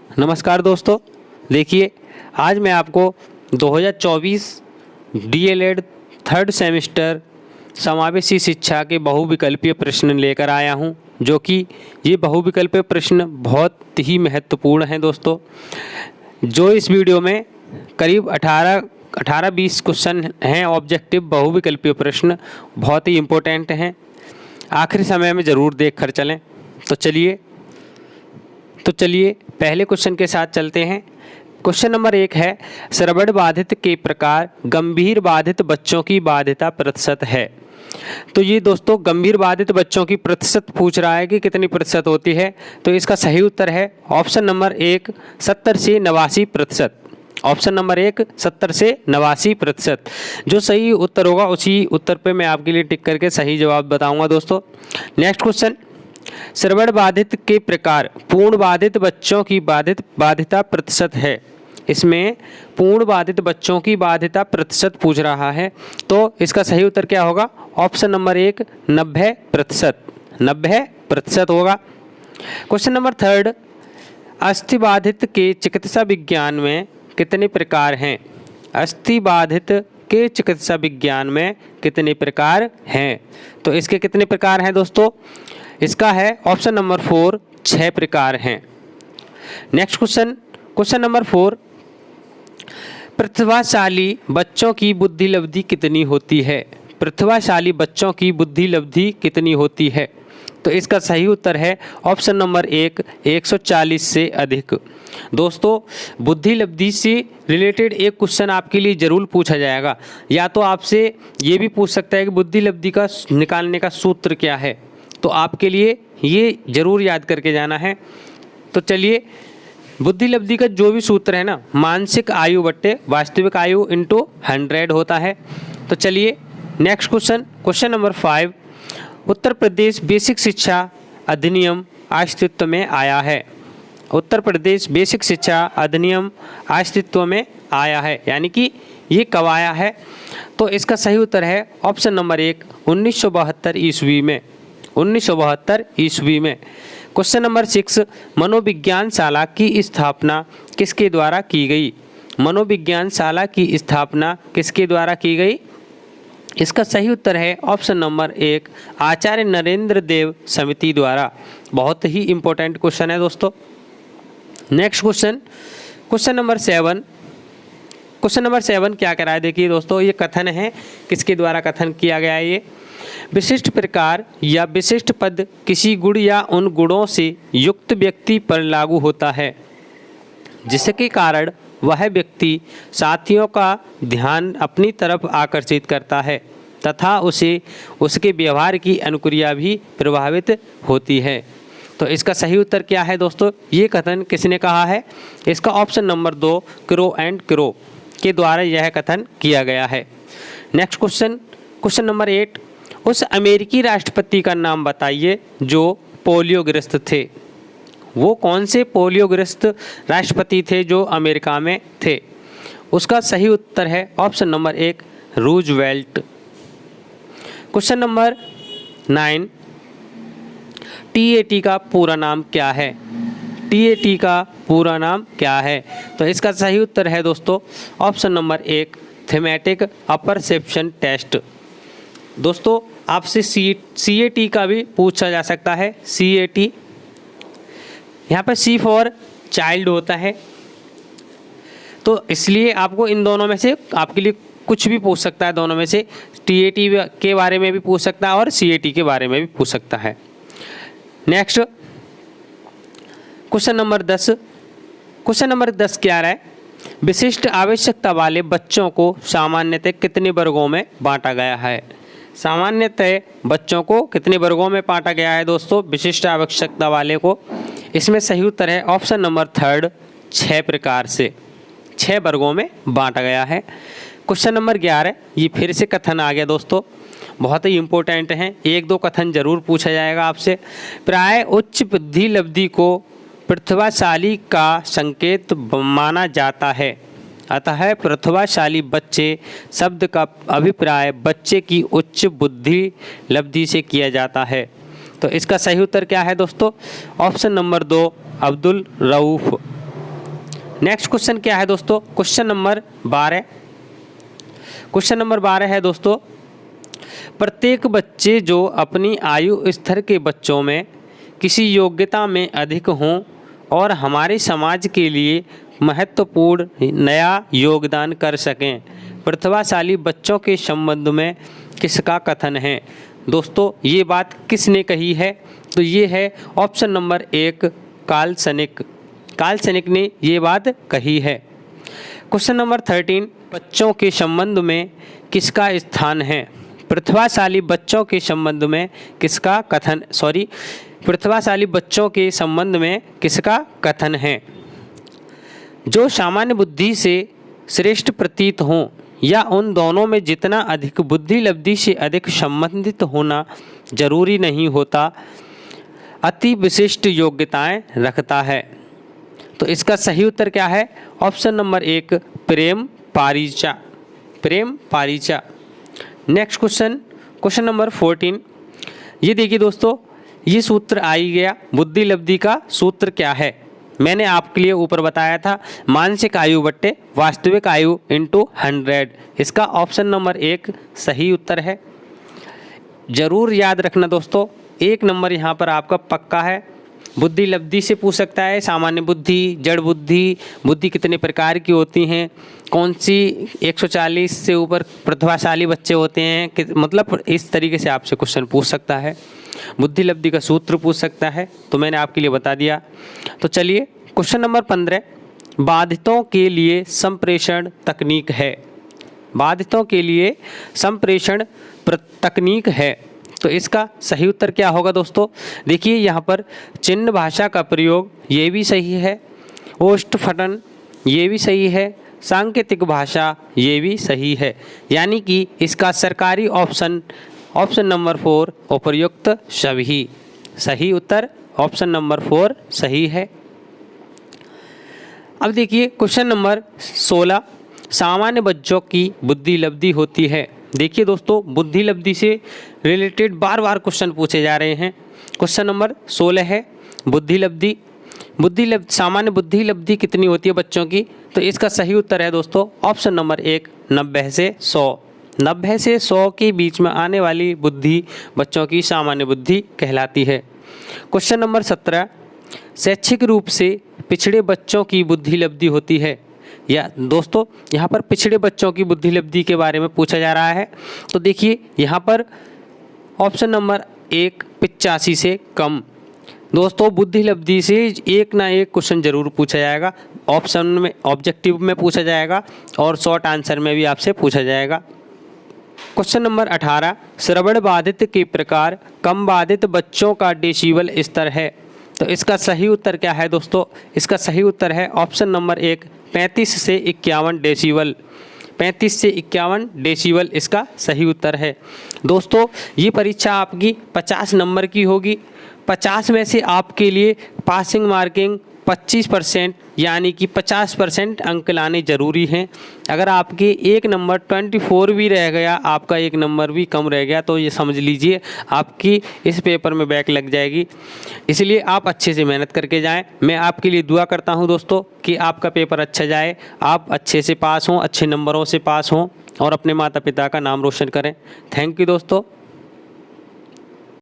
नमस्कार दोस्तों, देखिए आज मैं आपको 2024 डीएलएड थर्ड सेमेस्टर समावेशी शिक्षा के बहुविकल्पीय प्रश्न लेकर आया हूं, जो कि ये बहुविकल्पीय प्रश्न बहुत ही महत्वपूर्ण हैं दोस्तों। जो इस वीडियो में करीब 18-20 क्वेश्चन हैं ऑब्जेक्टिव बहुविकल्पीय प्रश्न, बहुत ही इम्पोर्टेंट हैं। आखिरी समय में ज़रूर देख कर चलें। तो चलिए पहले क्वेश्चन के साथ चलते हैं। क्वेश्चन नंबर 1 है, श्रवण बाधित के प्रकार गंभीर बाधित बच्चों की बाध्यता प्रतिशत है। तो ये दोस्तों गंभीर बाधित बच्चों की प्रतिशत पूछ रहा है कि कितनी प्रतिशत होती है। तो इसका सही उत्तर है ऑप्शन नंबर 1 70 से 89%। ऑप्शन नंबर 1 70 से 89%। जो सही उत्तर होगा उसी उत्तर पे मैं आपके लिए टिक करके सही जवाब बताऊंगा दोस्तों। नेक्स्ट क्वेश्चन, श्रवण बाधित के प्रकार पूर्ण बाधित बच्चों की बाध्यता प्रतिशत है। इसमें पूर्ण बाधित बच्चों की बाध्यता प्रतिशत पूछ रहा है, तो इसका सही उत्तर क्या होगा? Option number 1 90%। 90% होगा। क्वेश्चन नंबर 3, अस्थि बाधित के चिकित्सा विज्ञान में कितने प्रकार हैं? अस्थि बाधित के चिकित्सा विज्ञान में कितने प्रकार हैं? तो इसके कितने प्रकार हैं दोस्तों? इसका है ऑप्शन नंबर 4 6 प्रकार हैं। नेक्स्ट क्वेश्चन नंबर 4, प्रतिभाशाली बच्चों की बुद्धि लब्धि कितनी होती है? प्रतिभाशाली बच्चों की बुद्धि लब्धि कितनी होती है? तो इसका सही उत्तर है ऑप्शन नंबर 1 140 से अधिक। दोस्तों बुद्धि लब्धि से रिलेटेड एक क्वेश्चन आपके लिए ज़रूर पूछा जाएगा, या तो आपसे ये भी पूछ सकता है कि बुद्धि लब्धि का निकालने का सूत्र क्या है। तो आपके लिए ये ज़रूर याद करके जाना है। तो चलिए, बुद्धि लब्धि का जो भी सूत्र है ना, मानसिक आयु बट्टे वास्तविक आयु इंटू 100 होता है। तो चलिए next question number 5, Uttar Pradesh basic शिक्षा अधिनियम अस्तित्व में आया है। उत्तर प्रदेश बेसिक शिक्षा अधिनियम अस्तित्व में आया है, यानी कि ये कब आया है? तो इसका सही उत्तर है ऑप्शन नंबर 1 1972 ईस्वी में। 1972 ईस्वी में। क्वेश्चन नंबर 6, मनोविज्ञान शाला की स्थापना किसके द्वारा की गई? मनोविज्ञान शाला की स्थापना किसके द्वारा की गई? इसका सही उत्तर है ऑप्शन नंबर 1 आचार्य नरेंद्र देव समिति द्वारा। बहुत ही इंपॉर्टेंट क्वेश्चन है दोस्तों। Next question number 7। Question number 7 क्या कह रहा है? देखिए दोस्तों, ये कथन है, किसके द्वारा कथन किया गया है? ये विशिष्ट प्रकार या विशिष्ट पद किसी गुण या उन गुणों से युक्त व्यक्ति पर लागू होता है, जिसके कारण वह व्यक्ति साथियों का ध्यान अपनी तरफ आकर्षित करता है तथा उसे उसके व्यवहार की अनुक्रिया भी प्रभावित होती है। तो इसका सही उत्तर क्या है दोस्तों? ये कथन किसने कहा है? इसका option number 2 crow and crow के द्वारा यह कथन किया गया है। नेक्स्ट क्वेश्चन नंबर 8, उस अमेरिकी राष्ट्रपति का नाम बताइए जो पोलियोग्रस्त थे। वो कौन से पोलियोग्रस्त राष्ट्रपति थे जो अमेरिका में थे? उसका सही उत्तर है option number 1 Roosevelt. Question number 9, TAT का पूरा नाम क्या है? टीएटी का पूरा नाम क्या है? तो इसका सही उत्तर है दोस्तों option number 1 thematic apperception test. दोस्तों आपसे सीएटी का भी पूछा जा सकता है। सीएटी, यहाँ पर सी फॉर चाइल्ड होता है, तो इसलिए आपको इन दोनों में से आपके लिए कुछ भी पूछ सकता है। दोनों में से टीएटी के बारे में भी पूछ सकता है और सीएटी के बारे में भी पूछ सकता है। Next question number 10। Question number 10 क्या रहा है? विशिष्ट आवश्यकता वाले बच्चों को सामान्यतः कितने वर्गों में बांटा गया है? सामान्यतः बच्चों को कितने वर्गों में बांटा गया है दोस्तों? विशिष्ट आवश्यकता वाले को। इसमें सही उत्तर है ऑप्शन नंबर 3 6 प्रकार से। 6 वर्गों में बांटा गया है। क्वेश्चन नंबर 11, ये फिर से कथन आ गया दोस्तों, बहुत ही इंपॉर्टेंट हैं। 1-2 कथन जरूर पूछा जाएगा आपसे। प्राय उच्च बुद्धि लब्धि को प्रतिभाशाली का संकेत माना जाता है, अतः प्रतिभाशाली बच्चे शब्द का अभिप्राय बच्चे की उच्च बुद्धि लब्धि से किया जाता है। तो इसका सही उत्तर क्या है दोस्तों? Option number 2 Abdul Rauf. Next question क्या है दोस्तों, क्वेश्चन नंबर 12। क्वेश्चन नंबर 12 है दोस्तों, प्रत्येक बच्चे जो अपनी आयु स्तर के बच्चों में किसी योग्यता में अधिक हों और हमारे समाज के लिए महत्वपूर्ण नया योगदान कर सकें, प्रतिभाशाली बच्चों के संबंध में किसका कथन है। दोस्तों ये बात किसने कही है, तो ये है option number 1 Karl Sanik. Karl Sanik ने ये बात कही है। क्वेश्चन नंबर 13, बच्चों के संबंध में किसका स्थान है, प्रतिभाशाली बच्चों के संबंध में किसका कथन, प्रतिभाशाली बच्चों के संबंध में किसका कथन है। जो सामान्य बुद्धि से श्रेष्ठ प्रतीत हों या उन दोनों में जितना अधिक बुद्धि लब्धि से अधिक संबंधित होना जरूरी नहीं होता, अति विशिष्ट योग्यताएं रखता है। तो इसका सही उत्तर क्या है, option number 1 Prem Paricha. Prem Paricha. Next question, question number 14। ये देखिए दोस्तों, ये सूत्र आ ही गया। बुद्धि लब्धि का सूत्र क्या है, मैंने आपके लिए ऊपर बताया था, मानसिक आयु बट्टे वास्तविक आयु इंटू 100। इसका ऑप्शन नंबर 1 सही उत्तर है। जरूर याद रखना दोस्तों, 1 नंबर यहाँ पर आपका पक्का है। बुद्धि लब्धि से पूछ सकता है, सामान्य बुद्धि, जड़ बुद्धि, बुद्धि कितने प्रकार की होती हैं, कौन सी 140 से ऊपर प्रतिभाशाली बच्चे होते हैं, मतलब इस तरीके से आपसे क्वेश्चन पूछ सकता है। बुद्धि लब्धि का सूत्र पूछ सकता है, तो मैंने आपके लिए बता दिया। तो चलिए क्वेश्चन नंबर 15, बाधितों के लिए संप्रेषण तकनीक है। बाधितों के लिए संप्रेषण तकनीक है, तो इसका सही उत्तर क्या होगा दोस्तों। देखिए यहाँ पर चिन्ह भाषा का प्रयोग, ये भी सही है। ओष्ठफटन, ये भी सही है। सांकेतिक भाषा, ये भी सही है। यानी कि इसका सरकारी ऑप्शन नंबर 4 उपयुक्त सभी। सही उत्तर ऑप्शन नंबर 4 सही है। अब देखिए क्वेश्चन नंबर 16, सामान्य बच्चों की बुद्धि लब्धि होती है। देखिए दोस्तों, बुद्धि लब्धि से रिलेटेड बार बार क्वेश्चन पूछे जा रहे हैं। क्वेश्चन नंबर 16 है बुद्धि लब्धि। सामान्य बुद्धि लब्धि कितनी होती है बच्चों की, तो इसका सही उत्तर है दोस्तों ऑप्शन नंबर 1 90 से 100। 90 से 100 के बीच में आने वाली बुद्धि बच्चों की सामान्य बुद्धि कहलाती है। क्वेश्चन नंबर 17, शैक्षिक रूप से पिछड़े बच्चों की बुद्धि लब्धि होती है। या दोस्तों यहाँ पर पिछड़े बच्चों की बुद्धि लब्धि के बारे में पूछा जा रहा है। तो देखिए यहाँ पर ऑप्शन नंबर 1 85 से कम। दोस्तों बुद्धि लब्धि से एक ना एक क्वेश्चन जरूर पूछा जाएगा, ऑप्शन में ऑब्जेक्टिव में पूछा जाएगा और शॉर्ट आंसर में भी आपसे पूछा जाएगा। क्वेश्चन नंबर 18, श्रवण बाधित के प्रकार कम बाधित बच्चों का डेसिबल स्तर है। तो इसका सही उत्तर क्या है दोस्तों, इसका सही उत्तर है ऑप्शन नंबर 1 35 से 51 डेसिबल। 35 से 51 डेसिबल इसका सही उत्तर है। दोस्तों ये परीक्षा आपकी 50 नंबर की होगी। 50 में से आपके लिए पासिंग मार्किंग 25% यानी कि 50% अंक लाने ज़रूरी हैं। अगर आपके एक नंबर 24 भी रह गया, आपका एक नंबर भी कम रह गया, तो ये समझ लीजिए आपकी इस पेपर में बैक लग जाएगी। इसलिए आप अच्छे से मेहनत करके जाएं। मैं आपके लिए दुआ करता हूं दोस्तों कि आपका पेपर अच्छा जाए, आप अच्छे से पास हों, अच्छे नंबरों से पास हों और अपने माता पिता का नाम रोशन करें। थैंक यू दोस्तों।